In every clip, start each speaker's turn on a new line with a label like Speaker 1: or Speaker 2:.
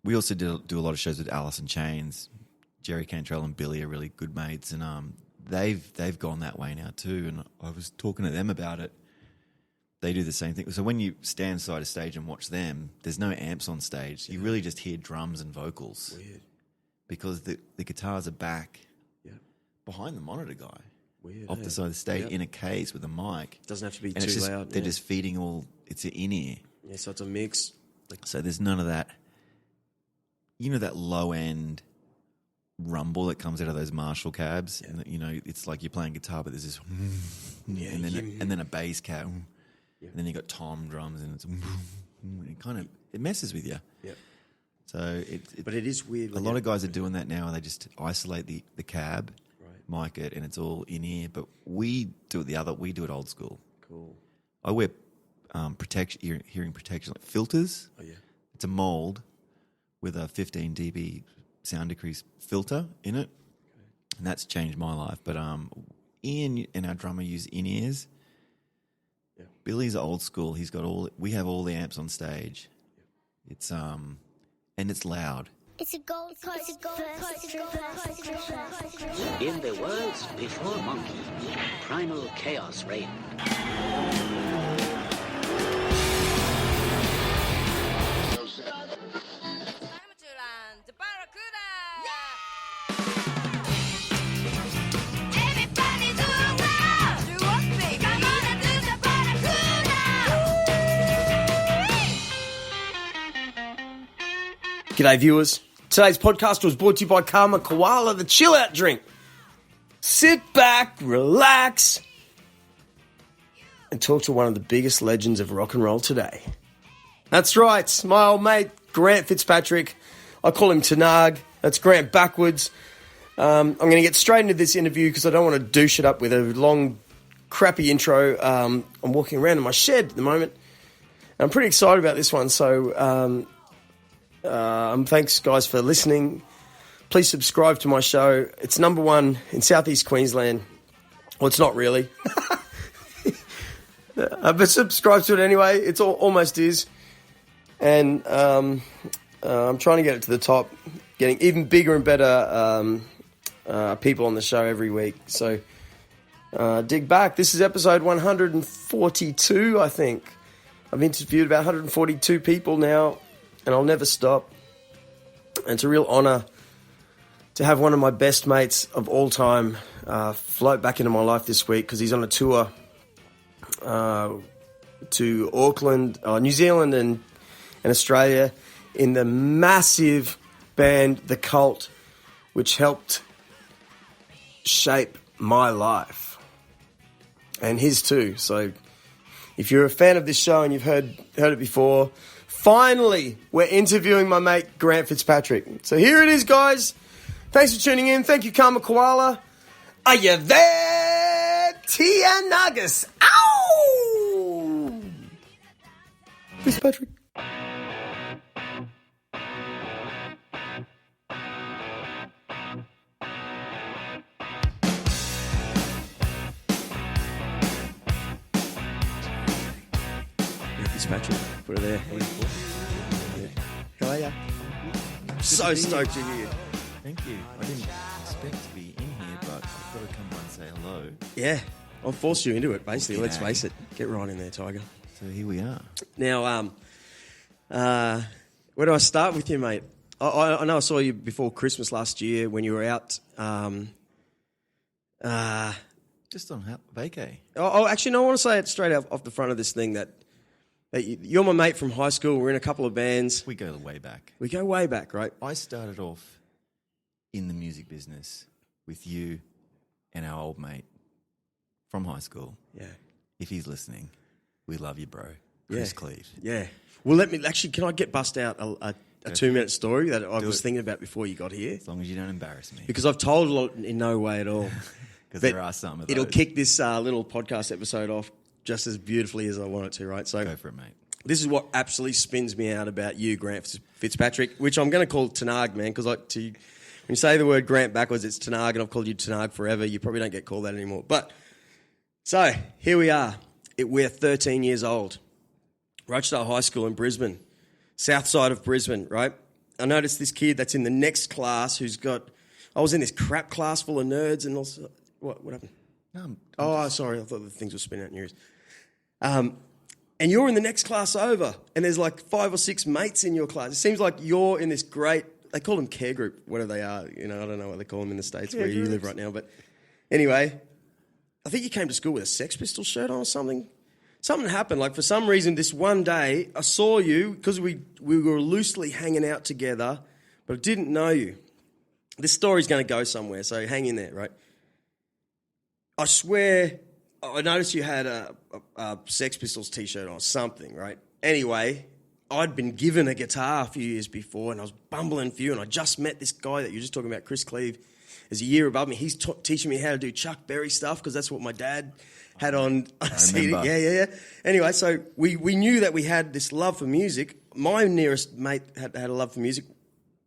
Speaker 1: we also do a lot of shows with Alice in Chains. Jerry Cantrell and Billy are really good mates, and they've gone that way now too. And I was talking to them about it. They do the same thing. So when you stand side of stage and watch them, there's no amps on stage. You really just hear drums and vocals.
Speaker 2: Weird.
Speaker 1: Because the guitars are back behind the monitor guy.
Speaker 2: Weird.
Speaker 1: Off the side of the stage in a case with a mic.
Speaker 2: Doesn't have to be
Speaker 1: and
Speaker 2: too loud.
Speaker 1: They're just feeding all, it's an in-ear.
Speaker 2: Yeah, so it's a mix.
Speaker 1: So there's none of that, that low-end rumble that comes out of those Marshall cabs. Yeah. And, it's like you're playing guitar, but there's this, and then a bass cab. Yeah. And then you got tom drums, and it messes with you.
Speaker 2: Yeah.
Speaker 1: So
Speaker 2: but it is weird.
Speaker 1: A lot of guys are doing that now. They just isolate the cab, mic it, and it's all in ear. But we do it we do it old school.
Speaker 2: Cool.
Speaker 1: I wear hearing protection, like filters.
Speaker 2: Oh yeah.
Speaker 1: It's a mold with a 15 dB sound decrease filter in it, and that's changed my life. But Ian and our drummer use in-ears. Yeah. Billy's old school. He's got we have all the amps on stage. Yeah. It's and it's loud.
Speaker 3: It's a gold coast.
Speaker 4: In the worlds before Monkey, primal chaos reigned.
Speaker 2: G'day viewers. Today's podcast was brought to you by Karma Koala, the chill out drink. Sit back, relax, and talk to one of the biggest legends of rock and roll today. That's right, my old mate, Grant Fitzpatrick. I call him Tanag. That's Grant backwards. I'm going to get straight into this interview because I don't want to douche it up with a long, crappy intro. I'm walking around in my shed at the moment. I'm pretty excited about this one, so thanks, guys, for listening. Please subscribe to my show. It's number one in Southeast Queensland. Well, it's not really. But subscribe to it anyway. It's almost is. And I'm trying to get it to the top, getting even bigger and better people on the show every week. So dig back. This is episode 142, I think. I've interviewed about 142 people now, and I'll never stop. And it's a real honour to have one of my best mates of all time float back into my life this week because he's on a tour to Auckland, New Zealand and Australia in the massive band The Cult, which helped shape my life and his too. So if you're a fan of this show and you've heard it before, finally, we're interviewing my mate, Grant Fitzpatrick. So here it is, guys. Thanks for tuning in. Thank you, Karma Koala. Are you there, Tia Nuggets? Ow! Fitzpatrick. Fitzpatrick, put it there. Yeah. How are you? So stoked you're here.
Speaker 1: Thank you. I didn't expect to be in here, but I've got to come by and say hello.
Speaker 2: Yeah, I'll force you into it, basically. Let's face it. Get right in there, Tiger.
Speaker 1: So here we are.
Speaker 2: Now, where do I start with you, mate? I know I saw you before Christmas last year when you were out.
Speaker 1: Just on vacay.
Speaker 2: Oh, actually, no, I want to say it straight off the front of this thing that you're my mate from high school. We're in a couple of bands.
Speaker 1: We go way back.
Speaker 2: We go way back, right?
Speaker 1: I started off in the music business with you and our old mate from high school.
Speaker 2: Yeah.
Speaker 1: If he's listening, we love you, bro. Chris Cleave.
Speaker 2: Yeah. Well, can I get bust out a 2-minute story that I was thinking about before you got here?
Speaker 1: As long as you don't embarrass me.
Speaker 2: Because I've told a lot in no way at all.
Speaker 1: Because there are some of those.
Speaker 2: It'll kick this little podcast episode off just as beautifully as I want it to, right? So
Speaker 1: go for it, mate.
Speaker 2: This is what absolutely spins me out about you, Grant Fitzpatrick, which I'm going to call Tanag, man, because when you say the word Grant backwards, it's Tanag, and I've called you Tanag forever. You probably don't get called that anymore. But, so, here we are. We're 13 years old. Rochedale High School in Brisbane. South side of Brisbane, right? I noticed this kid that's in the next class who's got. I was in this crap class full of nerds, and also what happened? Sorry, I thought the things were spinning out in your ears. And you're in the next class over, and there's like 5 or 6 mates in your class. It seems like you're in this great. They call them care group, whatever they are. I don't know what they call them in the States where you live right now. But anyway, I think you came to school with a Sex Pistols shirt on or something. Something happened. Like, for some reason, this one day, I saw you because we were loosely hanging out together, but I didn't know you. This story's going to go somewhere, so hang in there, right? I swear, I noticed you had a Sex Pistols T-shirt on or something, right? Anyway, I'd been given a guitar a few years before, and I was bumbling for you, and I just met this guy that you were just talking about, Chris Cleve, is a year above me. He's teaching me how to do Chuck Berry stuff because that's what my dad had on CD. Yeah. Anyway, so we knew that we had this love for music. My nearest mate had a love for music,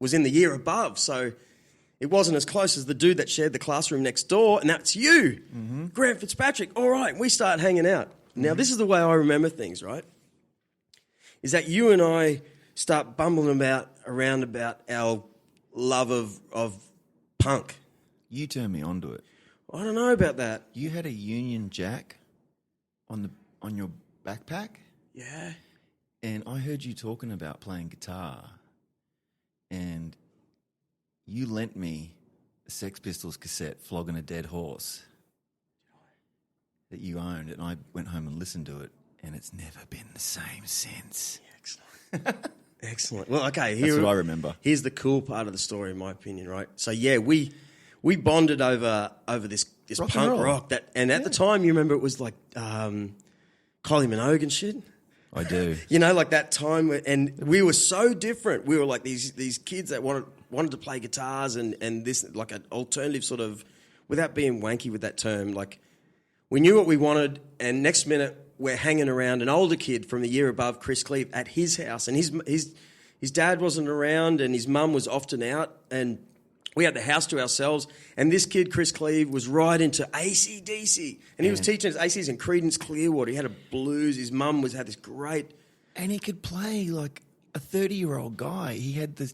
Speaker 2: was in the year above, so it wasn't as close as the dude that shared the classroom next door, and that's you, Grant Fitzpatrick. All right, we start hanging out. Now, this is the way I remember things, right? Is that you and I start bumbling around about our love of punk.
Speaker 1: You turned me onto it.
Speaker 2: I don't know about that.
Speaker 1: You had a Union Jack on your backpack?
Speaker 2: Yeah.
Speaker 1: And I heard you talking about playing guitar, and you lent me a Sex Pistols cassette, Flogging a Dead Horse, that you owned, and I went home and listened to it, and it's never been the same since.
Speaker 2: Excellent. Excellent. Well, okay.
Speaker 1: That's what I remember.
Speaker 2: Here's the cool part of the story, in my opinion, right? So, yeah, we bonded over this punk rock. At the time, you remember it was like Kylie Minogue and shit?
Speaker 1: I do.
Speaker 2: Like that time, and we were so different. We were like these kids that wanted to play guitars and this, like an alternative sort of, without being wanky with that term, like we knew what we wanted, and next minute we're hanging around an older kid from the year above, Chris Cleve, at his house, and his dad wasn't around and his mum was often out, and we had the house to ourselves, and this kid, Chris Cleve, was right into AC/DC, and he was teaching us ACs and Creedence Clearwater. He had a blues. His mum had this great...
Speaker 1: And he could play like a 30-year-old guy. He had the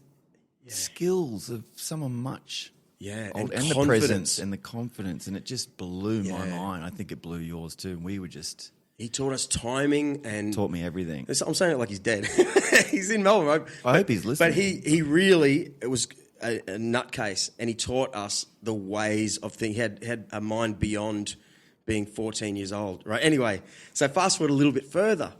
Speaker 1: skills of someone much old, and the presence and the confidence, and it just blew my mind. I think it blew yours too. And we were just...
Speaker 2: He taught us timing and...
Speaker 1: Taught me everything.
Speaker 2: I'm saying it like he's dead. He's in Melbourne, right?
Speaker 1: I hope he's listening.
Speaker 2: But he really... It was a nutcase, and he taught us the ways of things. He had a mind beyond being 14 years old, right? Anyway, so fast forward a little bit further.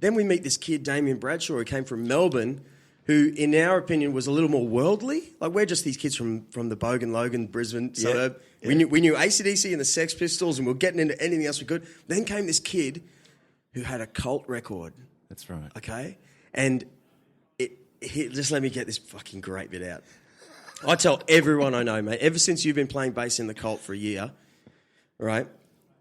Speaker 2: Then we meet this kid, Damien Bradshaw, who came from Melbourne, who, in our opinion, was a little more worldly. Like, we're just these kids from the Bogan, Logan, Brisbane suburb. Yeah. We knew AC/DC and the Sex Pistols, and we were getting into anything else we could. Then came this kid who had a cult record.
Speaker 1: That's right.
Speaker 2: Okay? And just let me get this fucking great bit out. I tell everyone I know, mate, ever since you've been playing bass in the Cult for a year, right,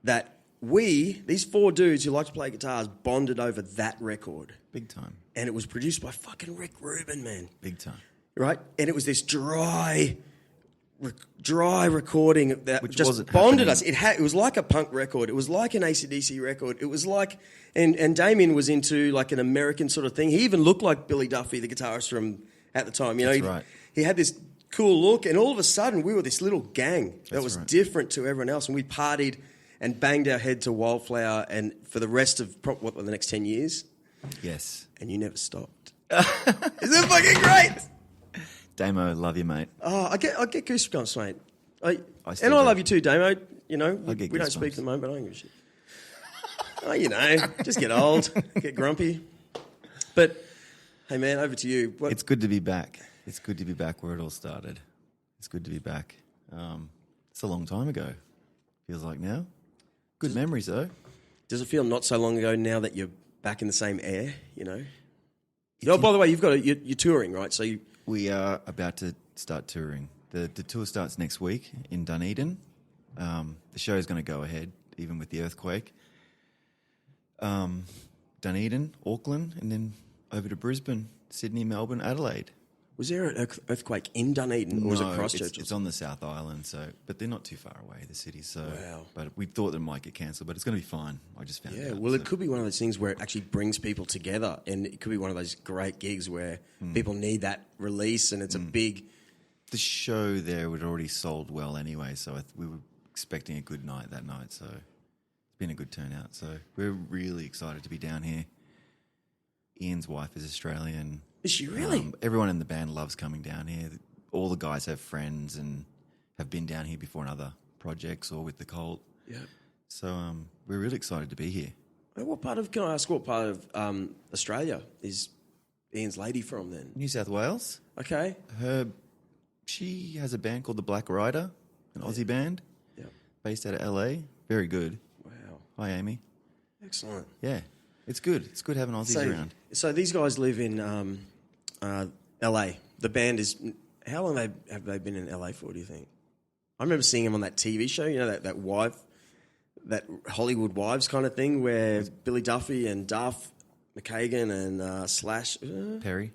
Speaker 2: that these 4 dudes who like to play guitars, bonded over that record.
Speaker 1: Big time.
Speaker 2: And it was produced by fucking Rick Rubin, man.
Speaker 1: Big time.
Speaker 2: Right? And it was this dry recording that
Speaker 1: Which
Speaker 2: just
Speaker 1: wasn't
Speaker 2: bonded
Speaker 1: happening.
Speaker 2: us. It was like a punk record. It was like an AC/DC record. It was like... And Damien was into like an American sort of thing. He even looked like Billy Duffy, the guitarist from at the time.
Speaker 1: That's right.
Speaker 2: He had this cool look, and all of a sudden we were this little gang that was
Speaker 1: right.
Speaker 2: different to everyone else, and we partied and banged our head to Wildflower and for the rest of the next 10 years.
Speaker 1: Yes.
Speaker 2: And you never stopped. Isn't that fucking great?
Speaker 1: Damo, love you, mate.
Speaker 2: Oh, I get goosebumps, mate. I
Speaker 1: do.
Speaker 2: love you too, Damo. We
Speaker 1: get
Speaker 2: don't
Speaker 1: goosebumps.
Speaker 2: speak at the moment, but I don't give a shit. Just get old, get grumpy. But, hey, man, over to you.
Speaker 1: It's good to be back. It's good to be back where it all started. It's good to be back. It's a long time ago. Feels like now. Good memories, though.
Speaker 2: Does it feel not so long ago now that you're back in the same air, Oh, by the way, you're touring, right? So
Speaker 1: We are about to start touring. The tour starts next week in Dunedin. The show is going to go ahead, even with the earthquake. Dunedin, Auckland, and then over to Brisbane, Sydney, Melbourne, Adelaide.
Speaker 2: Was there an earthquake in Dunedin, or was it
Speaker 1: No,
Speaker 2: Christchurch?
Speaker 1: it's on the South Island, but they're not too far away, the city. So,
Speaker 2: Wow.
Speaker 1: But we thought it might get cancelled, but it's going to be fine. I just found
Speaker 2: Yeah,
Speaker 1: out.
Speaker 2: well, it could be one of those things where it actually brings people together, and it could be one of those great gigs where people need that release, and it's a big...
Speaker 1: The show there would already sold well anyway, so we were expecting a good night that night. So it's been a good turnout. So we're really excited to be down here. Ian's wife is Australian.
Speaker 2: Is she really?
Speaker 1: Everyone in the band loves coming down here. All the guys have friends and have been down here before in other projects or with the Cult.
Speaker 2: Yeah.
Speaker 1: So we're really excited to be here.
Speaker 2: Can I ask what part of Australia is Ian's lady from then?
Speaker 1: New South Wales.
Speaker 2: Okay.
Speaker 1: She has a band called the Black Rider, an Aussie band
Speaker 2: Yeah.
Speaker 1: based out of LA. Very good.
Speaker 2: Wow.
Speaker 1: Hi, Amy.
Speaker 2: Excellent.
Speaker 1: Yeah, it's good. It's good having Aussies around.
Speaker 2: So these guys live in LA. The band is... How long have they been in LA for, do you think? I remember seeing them on that TV show, you know, that Hollywood Wives kind of thing where Billy Duffy and Duff McKagan and Slash...
Speaker 1: Perry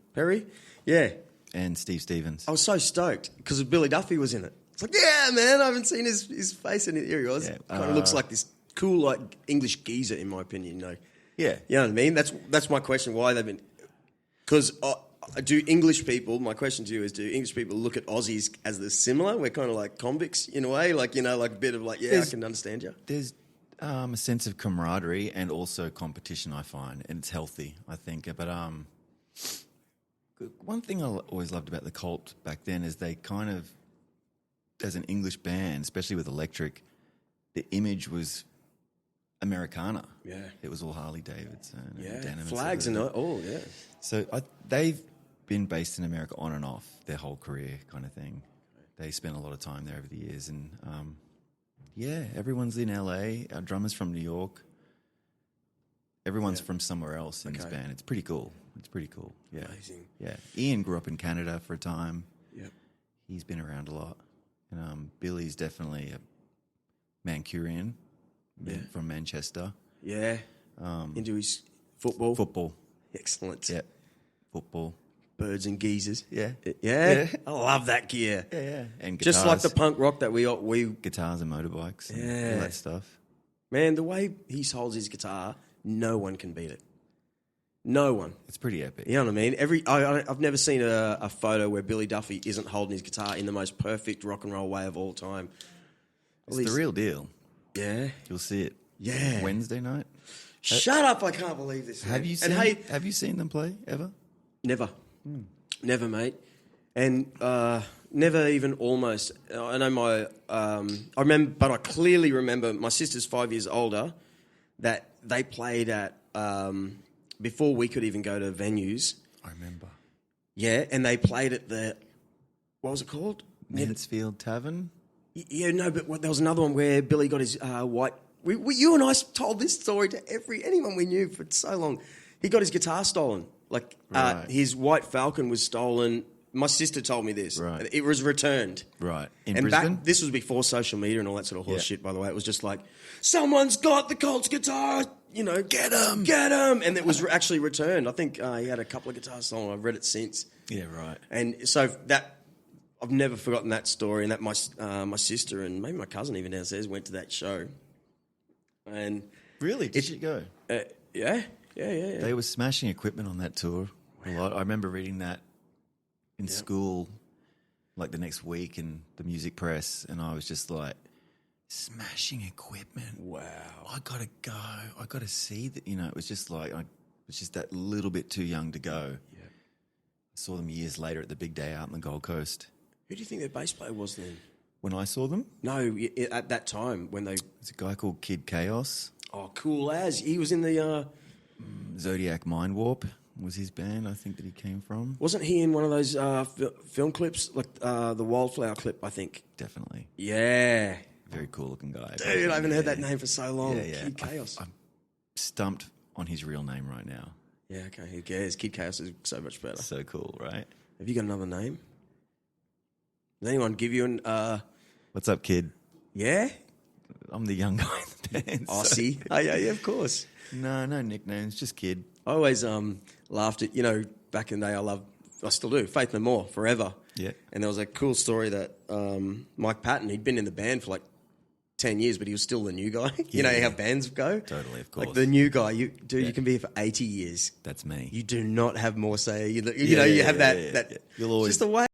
Speaker 2: Yeah.
Speaker 1: and Steve Stevens.
Speaker 2: I was so stoked because Billy Duffy was in it. It's like, yeah, man, I haven't seen his face in it. Here he was.
Speaker 1: Yeah,
Speaker 2: Kind of looks like this cool, like, English geezer, in my opinion, you know.
Speaker 1: Yeah.
Speaker 2: You know what I mean? That's my question, why they've been... Because do English people, my question to you is, do English people look at Aussies as they're similar? We're kind of like convicts in a way, like, you know, like a bit of like, I can understand you.
Speaker 1: There's a sense of camaraderie and also competition, I find, and it's healthy, I think. But one thing I always loved about the Cult back then is they kind of, as an English band, especially with Electric, the image was Americana.
Speaker 2: Yeah.
Speaker 1: It was all Harley Davidson.
Speaker 2: Yeah,
Speaker 1: and denim
Speaker 2: flags and all, yeah.
Speaker 1: So they've been based in America on and off their whole career kind of thing. They spent a lot of time there over the years. And, everyone's in LA. Our drummer's from New York. Everyone's from somewhere else in this band. It's pretty cool. Yeah.
Speaker 2: Amazing.
Speaker 1: Yeah. Ian grew up in Canada for a time.
Speaker 2: Yep.
Speaker 1: He's been around a lot. And Billy's definitely a Mancunian from Manchester.
Speaker 2: Yeah. Into his football.
Speaker 1: Football.
Speaker 2: Excellent.
Speaker 1: Yeah. Football.
Speaker 2: Birds and geezers.
Speaker 1: Yeah.
Speaker 2: Yeah. I love that gear.
Speaker 1: Yeah. And guitars.
Speaker 2: Just like the punk rock that we
Speaker 1: Guitars and motorbikes and all that stuff.
Speaker 2: Man, the way he holds his guitar, no one can beat it. No one.
Speaker 1: It's pretty epic.
Speaker 2: You know what I mean? I've never seen a photo where Billy Duffy isn't holding his guitar in the most perfect rock and roll way of all time.
Speaker 1: It's the real deal.
Speaker 2: Yeah.
Speaker 1: You'll see it.
Speaker 2: Yeah.
Speaker 1: Wednesday night.
Speaker 2: Shut up! I can't believe this.
Speaker 1: Have
Speaker 2: man.
Speaker 1: you seen them play ever?
Speaker 2: Never. Never, mate. And never even almost. I know I remember, but I clearly remember my sister's 5 years older, that they played at, before we could even go to venues.
Speaker 1: I remember.
Speaker 2: Yeah, and they played at what was it called?
Speaker 1: Mansfield Tavern?
Speaker 2: Yeah, no, but there was another one where Billy got his white... you and I told this story to anyone we knew for so long. He got his guitar stolen. Like, his White Falcon was stolen. My sister told me this.
Speaker 1: Right.
Speaker 2: It was returned.
Speaker 1: Right. In Brisbane?
Speaker 2: This was before social media and all that sort of horse shit, by the way. It was just like, someone's got the Colt's guitar, you know, get him. And it was actually returned. I think he had a couple of guitars stolen. I've read it since.
Speaker 1: Yeah, right.
Speaker 2: And so I've never forgotten that story, and that my sister and maybe my cousin even downstairs went to that show. And
Speaker 1: really? Did you go?
Speaker 2: Yeah.
Speaker 1: They were smashing equipment on that tour a lot. I remember reading that in school, like the next week in the music press, and I was just like, smashing equipment.
Speaker 2: Wow.
Speaker 1: I gotta go. I gotta see that. You know, it was just like I was just that little bit too young to go. Yeah. I saw them years later at the big day out in the Gold Coast.
Speaker 2: Who do you think their bass player was then?
Speaker 1: When I saw them?
Speaker 2: No, at that time when they...
Speaker 1: There's a guy called Kid Chaos.
Speaker 2: Oh, cool as. He was in the...
Speaker 1: Zodiac Mind Warp was his band, I think, that he came from.
Speaker 2: Wasn't he in one of those film clips, like the Wildflower clip, I think?
Speaker 1: Definitely.
Speaker 2: Yeah.
Speaker 1: Very cool looking guy.
Speaker 2: Dude, I haven't heard that name for so long.
Speaker 1: Yeah.
Speaker 2: Kid Chaos.
Speaker 1: I'm stumped on his real name right now.
Speaker 2: Yeah, okay, who cares? Kid Chaos is so much better.
Speaker 1: So cool, right?
Speaker 2: Have you got another name? Does anyone give you an...
Speaker 1: What's up, kid?
Speaker 2: Yeah?
Speaker 1: I'm the young guy in the band.
Speaker 2: Aussie? Oh, yeah, of course.
Speaker 1: No nicknames, just kid.
Speaker 2: I always laughed at, back in the day, I I still do. Faith No More, forever.
Speaker 1: Yeah.
Speaker 2: And there was a cool story that Mike Patton, he'd been in the band for like 10 years, but he was still the new guy. You know how bands go?
Speaker 1: Totally, of course.
Speaker 2: Like the new guy, you can be here for 80 years.
Speaker 1: That's me.
Speaker 2: You do not have more say. You know, you have that.
Speaker 1: You'll always
Speaker 2: just the way